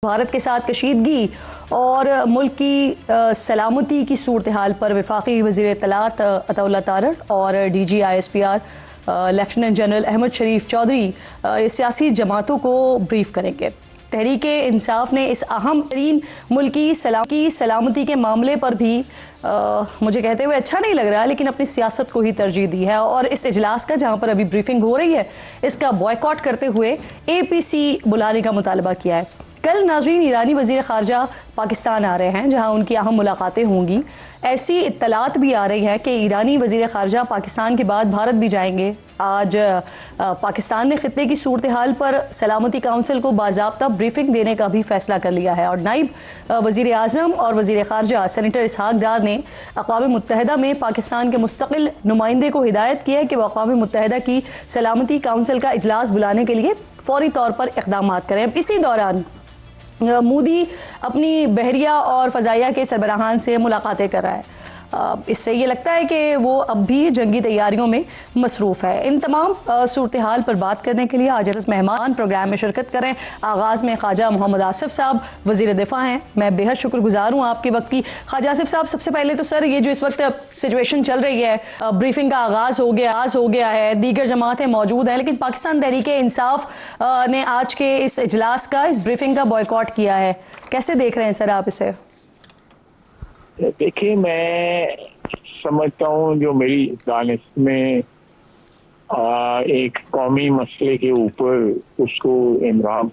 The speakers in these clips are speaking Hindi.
भारत के साथ कशीदगी और मुल्क की सलामती की सूरत हाल पर वफाकी वज़ीर इत्तलात अताउल्लाह तारड़ और DG/ISPR लेफ्टिनेंट जनरल अहमद शरीफ चौधरी सियासी जमातों को ब्रीफ करेंगे। तहरीक-ए-इंसाफ ने इस अहम तरीन मुल्क की सलामती के मामले पर भी मुझे कहते हुए अच्छा नहीं लग रहा, लेकिन अपनी सियासत को ही तरजीह दी है और इस इजलास का जहां पर अभी ब्रीफिंग हो रही है इसका बॉयकॉट करते हुए APC बुलाने का मुतालबा किया है। कल नाज़रीन ईरानी वज़ीर ख़ारजा पाकिस्तान आ रहे हैं जहां उनकी अहम मुलाकातें होंगी। ऐसी इत्तलात भी आ रही हैं कि ईरानी वज़ीर ख़ारजा पाकिस्तान के बाद भारत भी जाएंगे। आज पाकिस्तान ने ख़ित्ते की सूरत हाल पर सलामती काउंसिल को बाज़ाब्ता ब्रीफिंग देने का भी फ़ैसला कर लिया है और नाइब वज़ीर आज़म और वज़ीर ख़ारजा सेनेटर इसहाक डार ने अक़वाम मुत्तहिदा में पाकिस्तान के मुस्तक़िल नुमाइंदे को हिदायत की है कि वह अक़वाम मुत्तहिदा की सलामती काउंसिल का इजलास बुलाने के लिए फ़ौरी तौर पर इक़दाम करें। इसी दौरान मोदी अपनी बहरिया और फ़ज़ाइया के सरबराहान से मुलाकातें कर रहा है। इससे ये लगता है कि वो अब भी जंगी तैयारियों में मसरूफ़ है। इन तमाम सूरत हाल पर बात करने के लिए आज इस मेहमान प्रोग्राम में शिरकत करें। आगाज़ में ख्वाजा मोहम्मद आसिफ साहब वज़ीर दिफ़ा हैं। मैं बेहद शुक्रगुज़ार हूँ आपके वक्त की। ख्वाजा आसिफ साहब, सबसे पहले तो सर ये जो इस वक्त सिचुएशन चल रही है, ब्रीफिंग का आगाज़ हो गया है, दीगर जमातें मौजूद हैं, लेकिन पाकिस्तान तहरीक-ए-इंसाफ ने आज के इस इजलास का, इस ब्रीफिंग का बॉयकॉट किया है। कैसे देख रहे हैं सर आप इसे? देखिए, मैं समझता हूँ जो मेरी दानिश में एक कौमी मसले के ऊपर उसको इमरान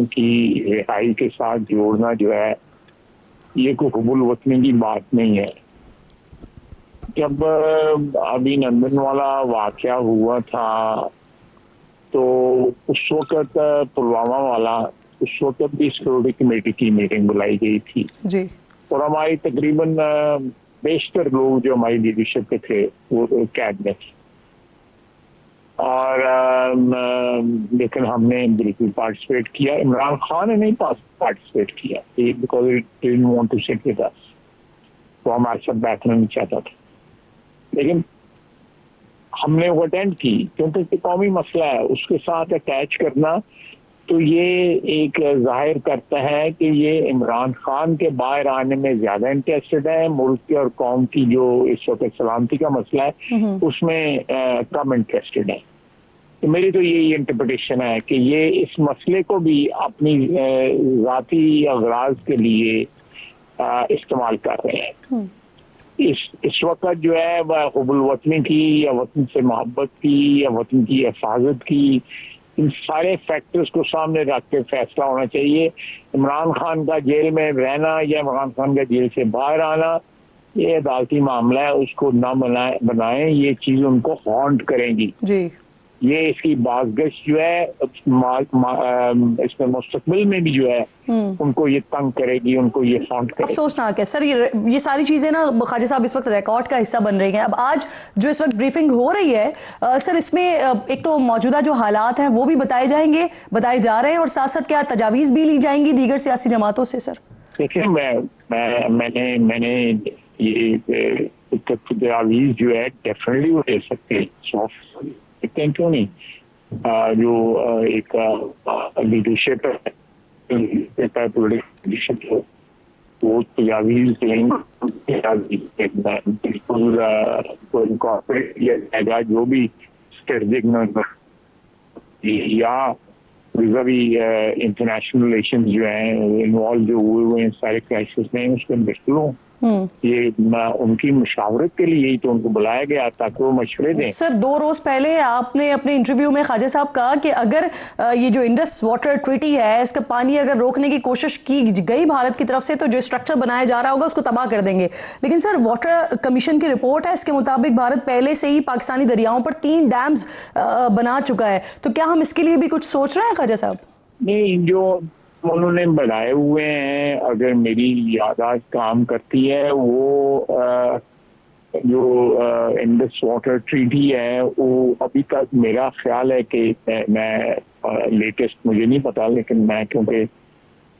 की रिहाई के साथ जोड़ना जो है ये कोई हुबुल वतनी की बात नहीं है। जब अभी नंदन वाला वाक़या हुआ था तो उस वक़्त पुलवामा वाला उस वक़्त भी सिक्योरिटी कमेटी की मीटिंग बुलाई गई थी जी, और हमारी तकरीबन बेशतर लोग जो हमारी लीडरशिप पे थे वो कैद में थे और लेकिन हमने बिल्कुल पार्टिसिपेट किया। इमरान खान ने नहीं पार्टिसिपेट किया because it didn't want to sit with us, तो हमारे साथ बैठना नहीं चाहता था, लेकिन हमने वो अटेंड की क्योंकि कौमी मसला है। उसके साथ अटैच करना तो ये एक जाहिर करता है कि ये इमरान खान के बाहर आने में ज्यादा इंटरेस्टेड है, मुल्क के और कौम की जो इस वक्त सलामती का मसला है उसमें कम इंटरेस्टेड है। तो मेरी तो यही इंटरप्रिटेशन है कि ये इस मसले को भी अपनी ज़ाती अगराज के लिए इस्तेमाल कर रहे हैं। इस वक्त जो है वह हुबुल वतनी की या वतन से मोहब्बत की या वतन की हिफाजत की, इन सारे फैक्टर्स को सामने रख के फैसला होना चाहिए। इमरान खान का जेल में रहना या इमरान खान का जेल से बाहर आना ये अदालती मामला है, उसको ना बनाएं, ये चीज उनको हॉन्ट करेंगी जी। ये इसकी बाज़गश जो है इसमें मुस्तकबिल में भी जो है उनको ये तंग करेगी, उनको ये हॉन्ट करेगी। अफसोसनाक है सर, ये सारी चीज़ें ना ख्वाजा साहब इस वक्त रिकॉर्ड का हिस्सा बन रही हैं। अब आज जो इस वक्त ब्रीफिंग हो रही है सर, इसमें एक तो मौजूदा जो हालात हैं वो भी बताए जा रहे हैं और साथ साथ क्या तजावीज़ भी ली जाएंगी दीगर सियासी जमातों से सर? देखिए, मैंने ये तजावीज़ जो है डेफिनेटली वो ले सकते हैं, क्यों नहीं। जो एक लीडरशिप है, लीडरशिप वो तजावीज़ देंगे, बिल्कुल इनकॉर्पोरेट किया जाएगा जो भी स्ट्रेटेजिक या विज़ावी इंटरनेशनल रिलेशंस जो हैं इन्वॉल्व जो हुए हैं सारे क्राइसिस में, उसके बिल्कुल ये उनकी मुशावरत के लिए ही तो उनको बुलाया गया ताकि वो मशवरे दें। सर, 2 रोज पहले आपने अपने इंटरव्यू में ख्वाजा साहब कहा कि अगर ये जो इंडस वाटर ट्रीटी है इसका पानी अगर रोकने की कोशिश की गई भारत की तरफ से तो जो स्ट्रक्चर बनाया जा रहा होगा उसको तबाह कर देंगे। लेकिन सर, वाटर कमीशन की रिपोर्ट है, इसके मुताबिक भारत पहले से ही पाकिस्तानी दरियाओं पर 3 डैम्स बना चुका है, तो क्या हम इसके लिए भी कुछ सोच रहे हैं ख्वाजा साहब? नहीं, जो उन्होंने बनाए हुए हैं, अगर मेरी यादाश्त काम करती है, वो जो इंडस वाटर ट्रीटी है वो अभी तक मेरा ख्याल है कि मैं लेटेस्ट मुझे नहीं पता, लेकिन मैं क्योंकि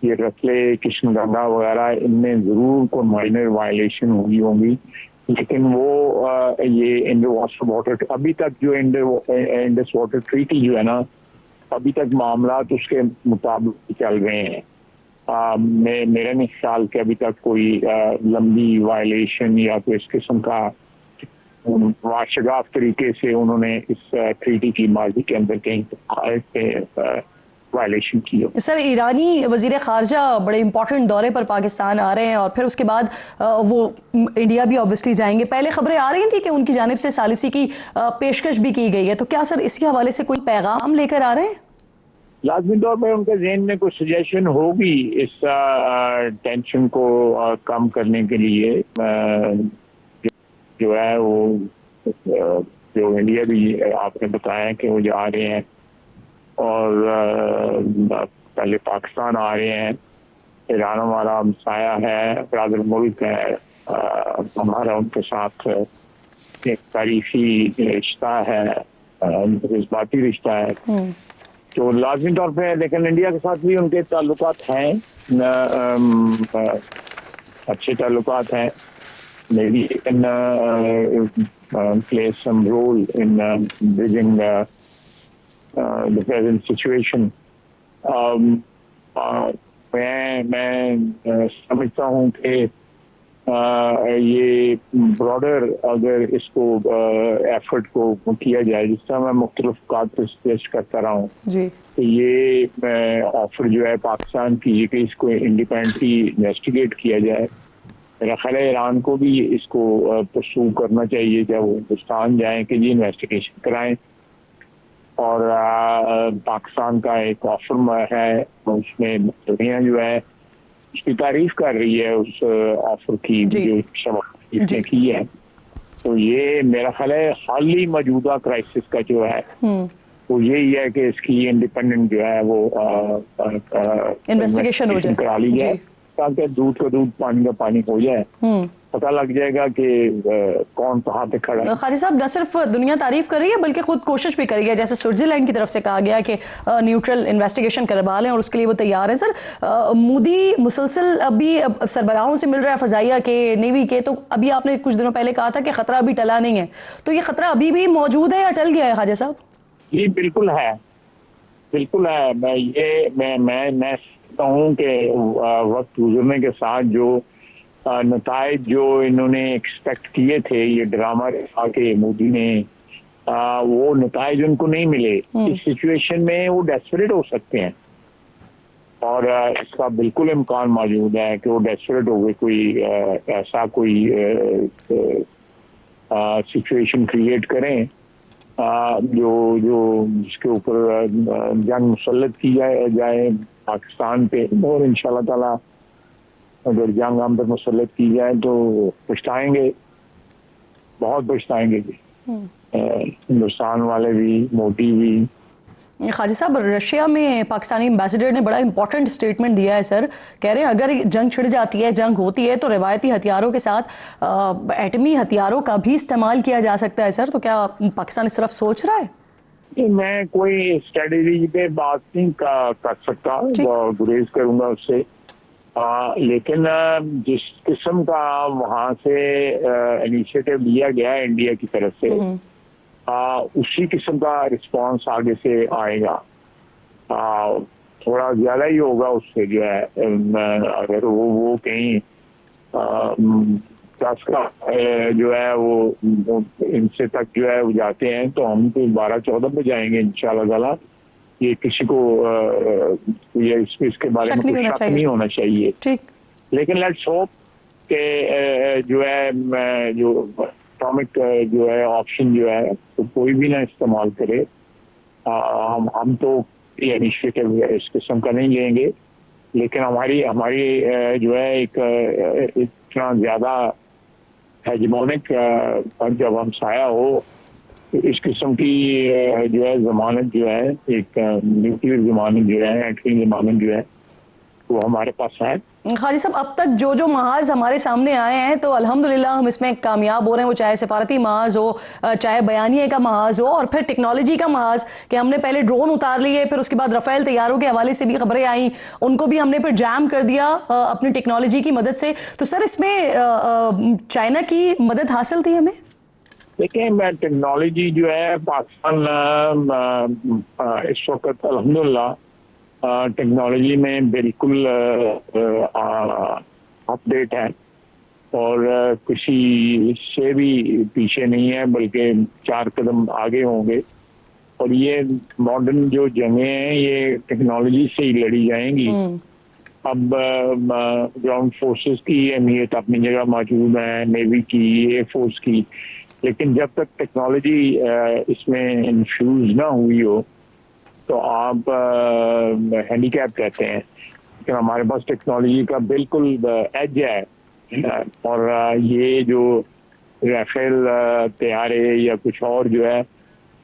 ये रतले किशनगंगा वगैरह इनमें ज़रूर कोई माइनर वायलेशन हुई होंगी, लेकिन वो ये इंडस वाटर अभी तक जो इंडस वाटर ट्रीटी जो है ना, अभी तक मामला तो उसके मुताबिक चल रहे हैं। मेरे नहीं ख्याल के अभी तक कोई लंबी वायलेशन या कोई इस किस्म का वाशगाफ तरीके से उन्होंने इस ट्रीटी की माजी के अंदर कहीं वायलेशन की हो। सर, ईरानी वजीर खारजा बड़े इंपॉर्टेंट दौरे पर पाकिस्तान आ रहे हैं और फिर उसके बाद वो इंडिया भी ऑब्वियसली जाएंगे। पहले खबरें आ रही थी कि उनकी जानिब से सालिसी की पेशकश भी की गई है, तो क्या सर इसी हवाले से कोई पैगाम लेकर आ रहे हैं? लाजमी तौर पर उनके जहन में कुछ सजेशन होगी इस टेंशन को कम करने के लिए। जो है वो जो इंडिया भी आपने बताया कि वो जा रहे हैं और पहले पाकिस्तान आ रहे हैं। ईरान हमारा हमसाया है, ब्रादर मुल्क है, हमारा उनके साथ एक तारीखी रिश्ता है, जज्बाती रिश्ता है। तो लाजमी तौर पे लेकिन इंडिया के साथ भी उनके ताल्लुकात हैं, अच्छे ताल्लुकात हैं। maybe can play some role in bridging the present situation. मैं समझता हूँ कि ये ब्रॉडर अगर इसको एफर्ट को किया जाए, जिस तरह मैं मुख्तलिफ कात पे सजेस्ट करता रहा हूँ, तो ये ऑफर जो है पाकिस्तान की कि इसको इंडिपेंडेंटली इन्वेस्टिगेट किया जाए। मेरा ख्याल है ईरान को भी इसको परसू करना चाहिए जब वो हिंदुस्तान जाएं कि जी इन्वेस्टिगेशन कराएं। और पाकिस्तान का एक ऑफर है, उसमें दुनिया जो है उसकी तारीफ कर रही है उस ऑफर की जो शबाब इसने की है। तो ये मेरा ख्याल है हाली मौजूदा क्राइसिस का जो है वो यही है कि इसकी इंडिपेंडेंट जो है वो इन्वेस्टिगेशन हो जाए, करा ली जाए ताकि दूध का दूध पानी का पानी हो जाए, पता लग जाएगा कि कौन कहाँ पे खड़ा है। खालिद साहब, न सिर्फ दुनिया तारीफ कर रही है बल्कि खुद कोशिश भी कर रही है, जैसे स्विट्जरलैंड की तरफ से कहा गया कि न्यूट्रल इन्वेस्टिगेशन करवा लें और उसके लिए वो तैयार है। सर, मोदी मुसलसल अभी सरबराहों से मिल रहा है, फजाइया के, नेवी के, तो अभी आपने कुछ दिनों पहले कहा था कि खतरा अभी टला नहीं है, तो ये खतरा अभी भी मौजूद है या टल गया है खालिद साहब? जी बिल्कुल है, बिल्कुल है। मैं कहता हूँ कि वक्त गुजरने के साथ जो नताइज जो इन्होंने एक्सपेक्ट किए थे, ये ड्रामा के मोदी ने, वो नताइज उनको नहीं मिले। इस सिचुएशन में वो डेस्परेट हो सकते हैं और इसका बिल्कुल इम्कान मौजूद है कि वो डेस्परेट हो गए, कोई ऐसा कोई सिचुएशन क्रिएट करें जो जिसके ऊपर जंग मुसल्लत की जाए पाकिस्तान पे। और इंशाल्लाह ताला अगर जंग हम पर मुसल्लत की जाए तो पछताएंगे, बहुत पछताएंगे जी, हिंदुस्तान वाले भी, मोदी भी। खालिद साहब, रशिया में पाकिस्तानी एम्बेसडर ने बड़ा इंपॉर्टेंट स्टेटमेंट दिया है सर, कह रहे हैं अगर जंग छिड़ जाती है, जंग होती है, तो रिवायती हथियारों के साथ एटमी हथियारों का भी इस्तेमाल किया जा सकता है। सर, तो क्या पाकिस्तान इस तरफ सोच रहा है? मैं कोई स्ट्रेटेजी पे बात नहीं कर सकता, गुरेज करूंगा उससे, लेकिन जिस किस्म का वहां से इनिशिएटिव लिया गया इंडिया की तरफ से, उसी किस्म का रिस्पांस आगे से आएगा। थोड़ा ज्यादा ही होगा उससे जो है, अगर वो कहीं 10 का जो है वो इनसे तक जो है वो जाते हैं, तो हम तो 12-14 पे जाएंगे इंशाल्लाह ताला। ये किसी को ये इसके बारे में कोई शक नहीं होना चाहिए। ठीक, लेकिन लेट्स होप के जो है जो एटॉमिक जो है ऑप्शन जो है तो कोई भी ना इस्तेमाल करे। हम तो ये इनिशिएटिव इस किस्म का नहीं लेंगे, लेकिन हमारी जो है एक इतना ज्यादा हेजेमोनिक जब हम साया हो, इस किस्म की जो है जमानत जो है, एक न्यूक्लियर जमानत जो है, एटमी जमानत जो है, वो हमारे पास है। खालिद साहब, अब तक जो महाज हमारे सामने आए हैं तो अल्हम्दुलिल्लाह हम इसमें कामयाब हो रहे हैं, वो चाहे सिफारती महाज हो, चाहे बयानिए का महाज हो, और फिर टेक्नोलॉजी का महाज कि हमने पहले ड्रोन उतार लिए, फिर उसके बाद रफेल तैयारों के हवाले से भी खबरें आई, उनको भी हमने फिर जैम कर दिया अपनी टेक्नोलॉजी की मदद से। तो सर, इसमें चाइना की मदद हासिल थी हमें? देखिए, टेक्नोलॉजी जो है पाकिस्तान इस वक्त अल्हम्दुलिल्लाह टेक्नोलॉजी में बिल्कुल अपडेट है और किसी से भी पीछे नहीं है, बल्कि 4 कदम आगे होंगे। और ये मॉडर्न जो जंगें हैं ये टेक्नोलॉजी से ही लड़ी जाएंगी। अब ग्राउंड फोर्सेस की अहमियत अपनी जगह मौजूद है, नेवी की, एयर फोर्स की, लेकिन जब तक टेक्नोलॉजी इसमें इन्फ्यूज ना हुई हो तो आप हैंडीकैप कहते हैं। लेकिन हमारे पास टेक्नोलॉजी का बिल्कुल एज है और ये जो राफेल तैयारे या कुछ और जो है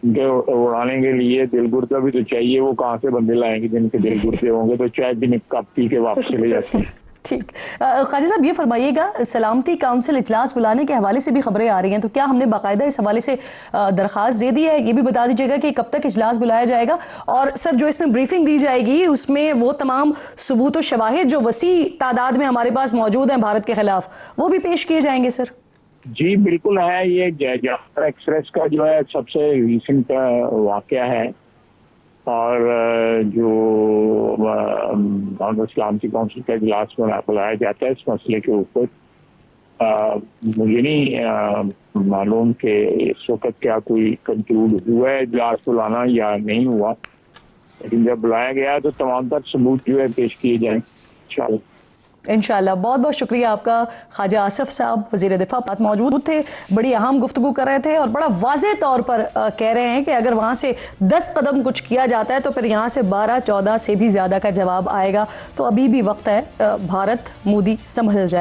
उनके उड़ाने के लिए दिलगुर्दा भी तो चाहिए। वो कहाँ से बंदे लाएंगे जिनके दिलगुर्दे होंगे तो चाय भी कप पी के वापस चले जाते हैं। ठीक, ख्वाजा साहब ये फरमाइएगा, सलामती काउंसिल इजलास बुलाने के हवाले से भी खबरें आ रही हैं, तो क्या हमने बाकायदा इस हवाले से दरख्वास्त दे दी है? ये भी बता दीजिएगा कि कब तक इजलास बुलाया जाएगा, और सर जो इसमें ब्रीफिंग दी जाएगी उसमें वो तमाम सबूत और शवाहिद जो वसी तादाद में हमारे पास मौजूद हैं भारत के खिलाफ, वो भी पेश किए जाएंगे सर? जी बिल्कुल है। ये जाफर एक्सप्रेस का जो है सबसे रिसेंट वाकया है और जो सलामती काउंसिल का इजलास बुलाया जाता है इस मसले के ऊपर, मुझे नहीं मालूम कि इस वक्त क्या कोई कंक्लूड हुआ है इजलास बुलाना या नहीं हुआ, लेकिन जब बुलाया गया तो तमाम तर सबूत जो है पेश किए जाएं इंशाल्लाह। इंशाल्लाह। बहुत बहुत शुक्रिया आपका ख्वाजा आसिफ साहब, वज़ीर दिफा मौजूद थे, बड़ी अहम गुफ्तगू कर रहे थे और बड़ा वाज़ेह तौर पर कह रहे हैं कि अगर वहाँ से 10 कदम कुछ किया जाता है तो फिर यहाँ से 12-14 से भी ज़्यादा का जवाब आएगा। तो अभी भी वक्त है, भारत मोदी संभल जाए।